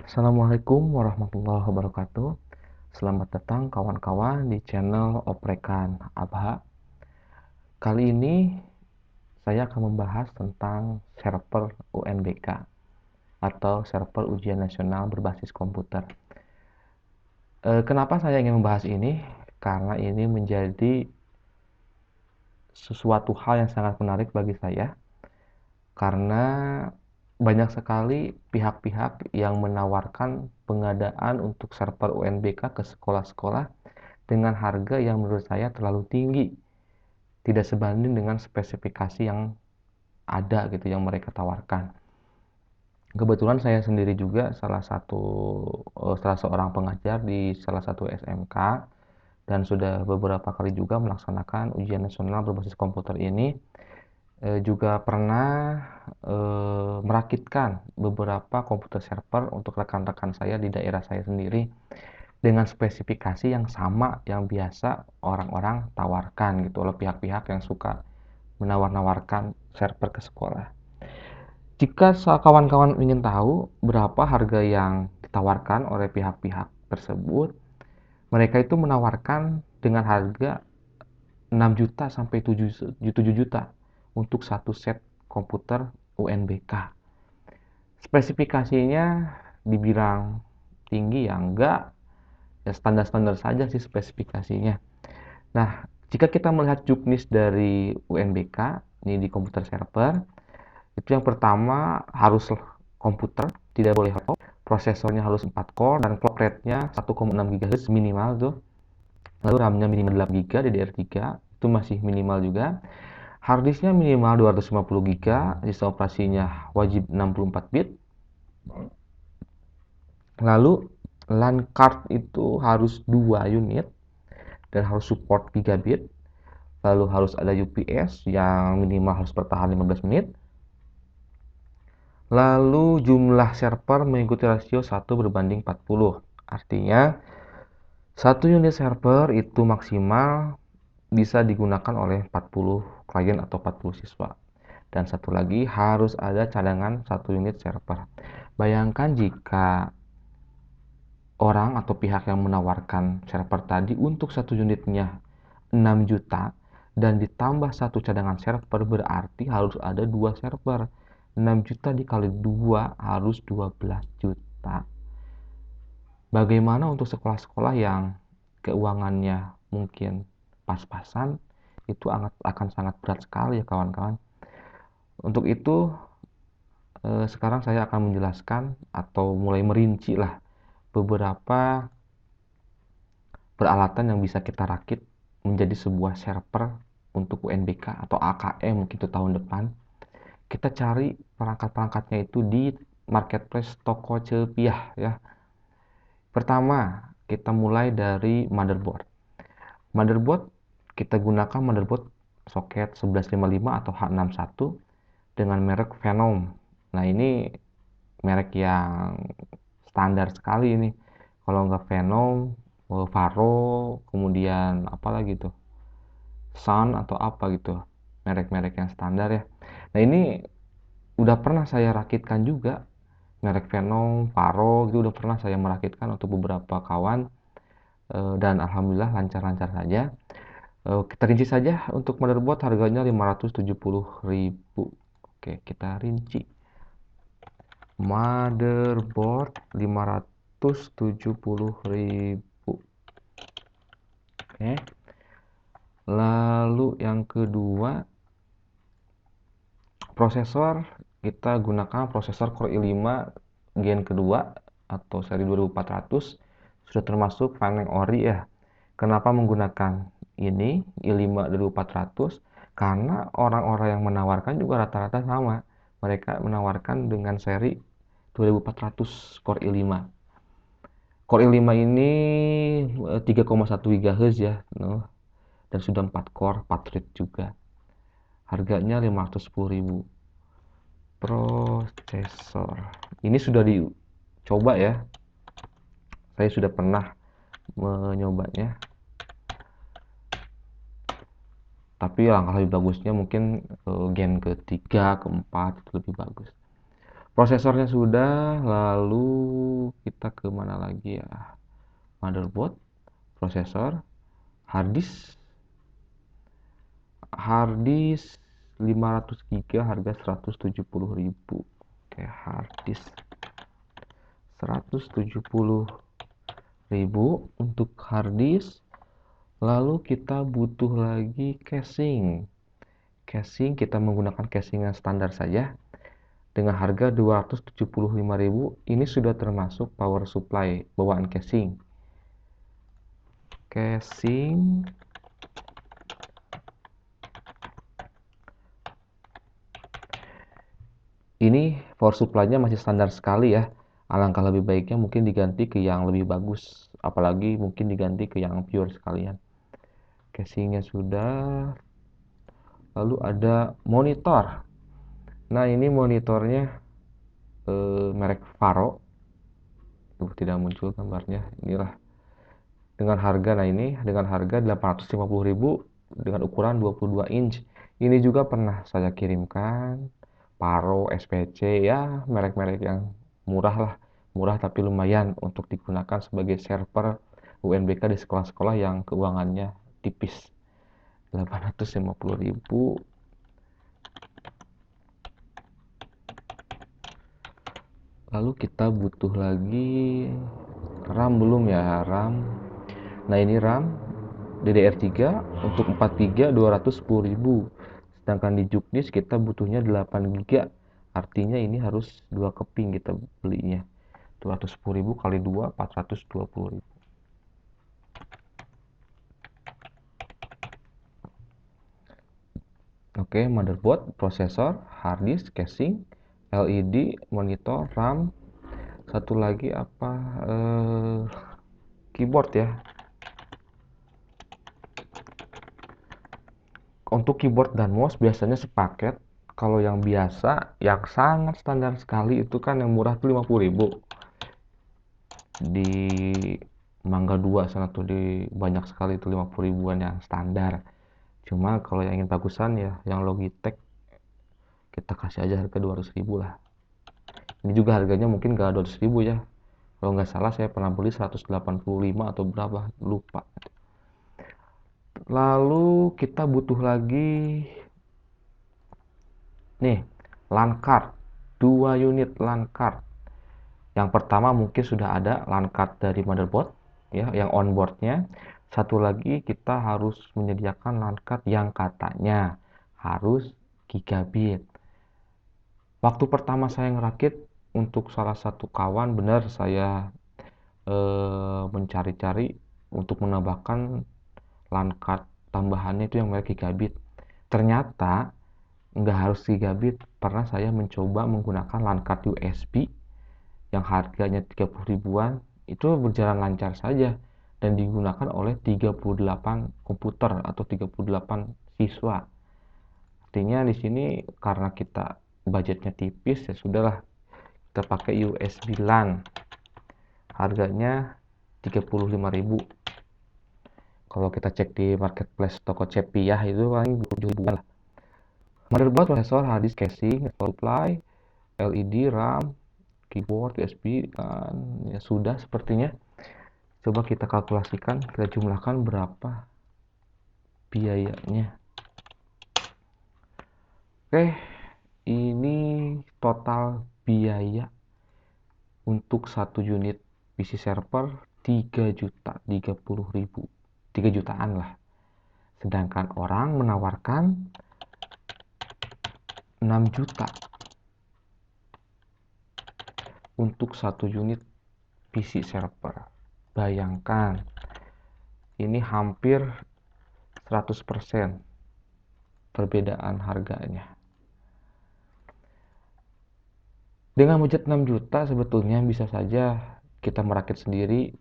Assalamualaikum warahmatullahi wabarakatuh. Selamat datang kawan-kawan di channel Oprekan Abha. Kali ini saya akan membahas tentang server UNBK atau server ujian nasional berbasis komputer. Kenapa saya ingin membahas ini? Karena ini menjadi sesuatu hal yang sangat menarik bagi saya. Karena banyak sekali pihak-pihak yang menawarkan pengadaan untuk server UNBK ke sekolah-sekolah dengan harga yang menurut saya terlalu tinggi, tidak sebanding dengan spesifikasi yang ada gitu yang mereka tawarkan. Kebetulan saya sendiri juga salah seorang pengajar di salah satu SMK dan sudah beberapa kali juga melaksanakan ujian nasional berbasis komputer ini. Juga pernah merakitkan beberapa komputer server untuk rekan-rekan saya di daerah saya sendiri dengan spesifikasi yang sama yang biasa orang-orang tawarkan gitu oleh pihak-pihak yang suka menawar-nawarkan server ke sekolah. Jika kawan-kawan ingin tahu berapa harga yang ditawarkan oleh pihak-pihak tersebut, mereka itu menawarkan dengan harga 6 juta sampai 7 juta untuk satu set komputer UNBK. Spesifikasinya dibilang tinggi ya enggak, ya standar-standar saja sih spesifikasinya. Nah, jika kita melihat juknis dari UNBK ini di komputer server, itu yang pertama harus komputer, tidak boleh laptop, prosesornya harus 4 core dan clock rate-nya 1,6 GHz minimal tuh. Lalu RAM-nya minimal 8 GB DDR3, itu masih minimal juga. Harddisknya minimal 250 GB, sistem operasinya wajib 64 bit. Lalu LAN card itu harus 2 unit dan harus support gigabit. Lalu harus ada UPS yang minimal harus bertahan 15 menit. Lalu jumlah server mengikuti rasio 1:40. Artinya, satu unit server itu maksimal bisa digunakan oleh 40 klien atau 40 siswa. Dan satu lagi harus ada cadangan satu unit server. Bayangkan jika orang atau pihak yang menawarkan server tadi untuk satu unitnya 6 juta dan ditambah satu cadangan server berarti harus ada 2 server. 6 juta dikali 2 harus 12 juta. Bagaimana untuk sekolah-sekolah yang keuangannya mungkin pas-pasan, itu akan sangat berat sekali ya kawan-kawan. Untuk itu sekarang saya akan menjelaskan atau mulai merinci lah beberapa peralatan yang bisa kita rakit menjadi sebuah server untuk UNBK atau AKM gitu tahun depan. Kita cari perangkat-perangkatnya itu di marketplace toko cepiah ya. Pertama, kita mulai dari motherboard. Motherboard kita gunakan motherboard soket 1155 atau H61 dengan merek Phenom. Nah, ini merek yang standar sekali ini. Kalau nggak Phenom, Varo, kemudian apa lagi tuh? Sun atau apa gitu. Merek-merek yang standar ya. Nah, ini udah pernah saya rakitkan juga. Merek Phenom, Varo itu udah pernah saya merakitkan untuk beberapa kawan dan alhamdulillah lancar-lancar saja. Kita rinci saja untuk motherboard harganya 570.000. Oke, kita rinci. Motherboard 570.000. Oke. Lalu yang kedua, prosesor kita gunakan prosesor Core i5 gen kedua atau seri 2400, sudah termasuk Faneng Ori ya. Kenapa menggunakan ini i5 2400? Karena orang-orang yang menawarkan juga rata-rata sama. Mereka menawarkan dengan seri 2400 Core i5. Core i5 ini 3,1 GHz ya, dan sudah 4 core, 4 thread juga. Harganya 510.000. Prosesor. Ini sudah dicoba ya. Saya sudah pernah menyobanya. Tapi langkah lebih bagusnya mungkin gen ketiga, keempat itu lebih bagus. Prosesornya sudah, lalu kita ke mana lagi ya, motherboard, prosesor, hard disk 500 GB harga 170.000. Oke, hard disk 170.000 untuk hard disk. Lalu kita butuh lagi casing. Casing kita menggunakan casing yang standar saja dengan harga 275.000. Ini sudah termasuk power supply bawaan casing. Casing ini power supply-nya masih standar sekali ya. Alangkah lebih baiknya mungkin diganti ke yang lebih bagus, apalagi mungkin diganti ke yang pure sekalian. Casingnya sudah. Lalu ada monitor. Nah, ini monitornya merek Faro. Tidak muncul gambarnya. Inilah dengan harga, nah ini dengan harga 850.000 dengan ukuran 22 inch. Ini juga pernah saya kirimkan. Paro, SPC, ya merek-merek yang murah lah. Murah tapi lumayan untuk digunakan sebagai server UNBK di sekolah-sekolah yang keuangannya tipis. 850.000. Lalu kita butuh lagi RAM belum ya, RAM. Nah, ini RAM DDR3 untuk 4 GB 210.000. Sedangkan di Juknis kita butuhnya 8 GB. Artinya ini harus 2 keping kita belinya. 210.000 kali 2 420.000. Oke, motherboard, prosesor, hard disk, casing, LED, monitor, RAM. Satu lagi apa? Keyboard ya. Untuk keyboard dan mouse biasanya sepaket. Kalau yang biasa, yang sangat standar sekali itu kan yang murah tuh 50.000. Di Mangga 2 sana tuh di banyak sekali itu 50.000-an yang standar. Cuma kalau yang ingin bagusan ya yang Logitech kita kasih aja harga 200.000 lah. Ini juga harganya mungkin gak 200.000 ya. Kalau nggak salah saya pernah beli 185 atau berapa, lupa. Lalu kita butuh lagi nih, LAN card. 2 unit LAN card. Yang pertama mungkin sudah ada LAN card dari motherboard ya, yang onboardnya. Satu lagi kita harus menyediakan LAN card yang katanya harus gigabit. Waktu pertama saya ngerakit untuk salah satu kawan, benar saya mencari-cari untuk menambahkan LAN card tambahannya itu yang merek gigabit. Ternyata nggak harus gigabit. Pernah saya mencoba menggunakan LAN card USB yang harganya 30.000-an, itu berjalan lancar saja dan digunakan oleh 38 komputer atau 38 siswa. Artinya di sini karena kita budgetnya tipis, ya sudahlah kita pakai USB LAN. Harganya 35.000. Kalau kita cek di marketplace toko cepiah itu paling 20.000 lah. Motherboard, prosesor, hard disk, casing, supply, LED, RAM, keyboard, USB, dan ya sudah sepertinya. Coba kita kalkulasikan, kita jumlahkan berapa biayanya. Oke, ini total biaya untuk satu unit PC server 3.030.000, 3 jutaan lah. Sedangkan orang menawarkan 6 juta untuk satu unit PC server. Bayangkan, ini hampir 100% perbedaan harganya. Dengan budget 6 juta sebetulnya bisa saja kita merakit sendiri,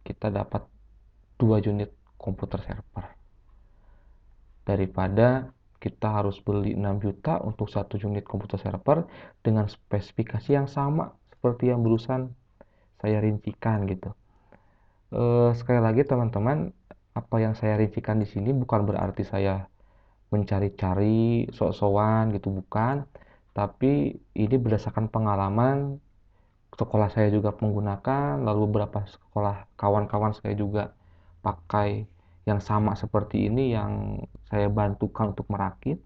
kita dapat 2 unit komputer server. Daripada kita harus beli 6 juta untuk satu unit komputer server dengan spesifikasi yang sama seperti yang barusan saya rincikan gitu. Sekali lagi teman-teman, apa yang saya rincikan di sini bukan berarti saya mencari-cari sok-sokan gitu, bukan. Tapi ini berdasarkan pengalaman sekolah saya juga menggunakan, lalu beberapa sekolah kawan-kawan saya juga pakai yang sama seperti ini yang saya bantukan untuk merakit.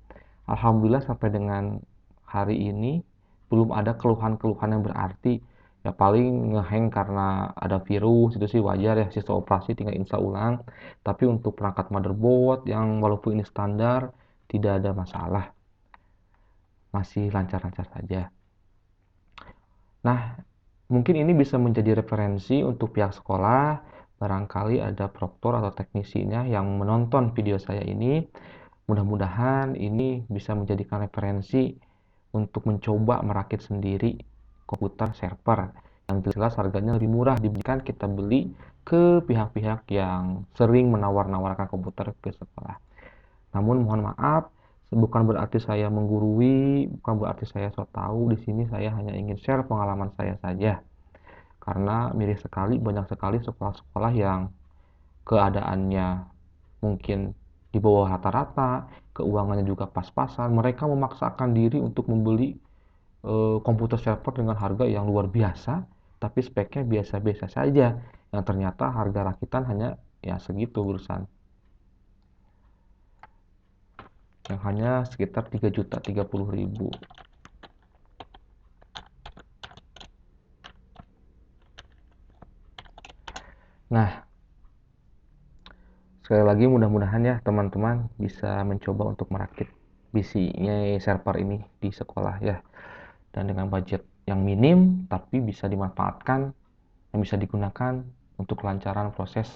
Alhamdulillah sampai dengan hari ini belum ada keluhan-keluhan yang berarti. Ya paling ngehang karena ada virus, itu sih wajar ya, sisa operasi tinggal install ulang. Tapi untuk perangkat motherboard yang walaupun ini standar tidak ada masalah, masih lancar-lancar saja. Nah, mungkin ini bisa menjadi referensi untuk pihak sekolah. Barangkali ada proktor atau teknisinya yang menonton video saya ini. Mudah-mudahan ini bisa menjadikan referensi untuk mencoba merakit sendiri komputer server yang jelas harganya lebih murah dibandingkan kita beli ke pihak-pihak yang sering menawar-nawarkan komputer ke sekolah. Namun mohon maaf, bukan berarti saya menggurui, bukan berarti saya so tahu. Di sini saya hanya ingin share pengalaman saya saja. Karena miris sekali, banyak sekali sekolah-sekolah yang keadaannya mungkin di bawah rata-rata, keuangannya juga pas-pasan. Mereka memaksakan diri untuk membeli komputer server dengan harga yang luar biasa, tapi speknya biasa-biasa saja. Yang ternyata harga rakitan hanya ya segitu urusan. Yang hanya sekitar 3.030.000. Nah, sekali lagi mudah-mudahan ya teman-teman bisa mencoba untuk merakit PC-nya server ini di sekolah ya. Dan dengan budget yang minim tapi bisa dimanfaatkan, yang bisa digunakan untuk kelancaran proses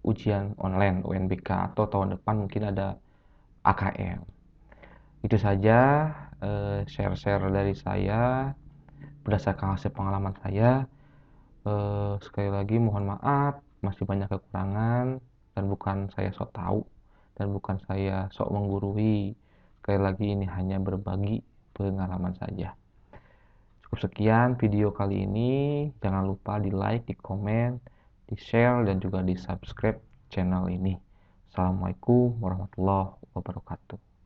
ujian online UNBK atau tahun depan mungkin ada AKM. Itu saja share-share dari saya berdasarkan hasil pengalaman saya. Sekali lagi mohon maaf, masih banyak kekurangan dan bukan saya sok tahu dan bukan saya sok menggurui. Sekali lagi ini hanya berbagi pengalaman saja. Cukup sekian video kali ini. Jangan lupa di like, di komen, di share, dan juga di subscribe channel ini. Assalamualaikum warahmatullahi wabarakatuh.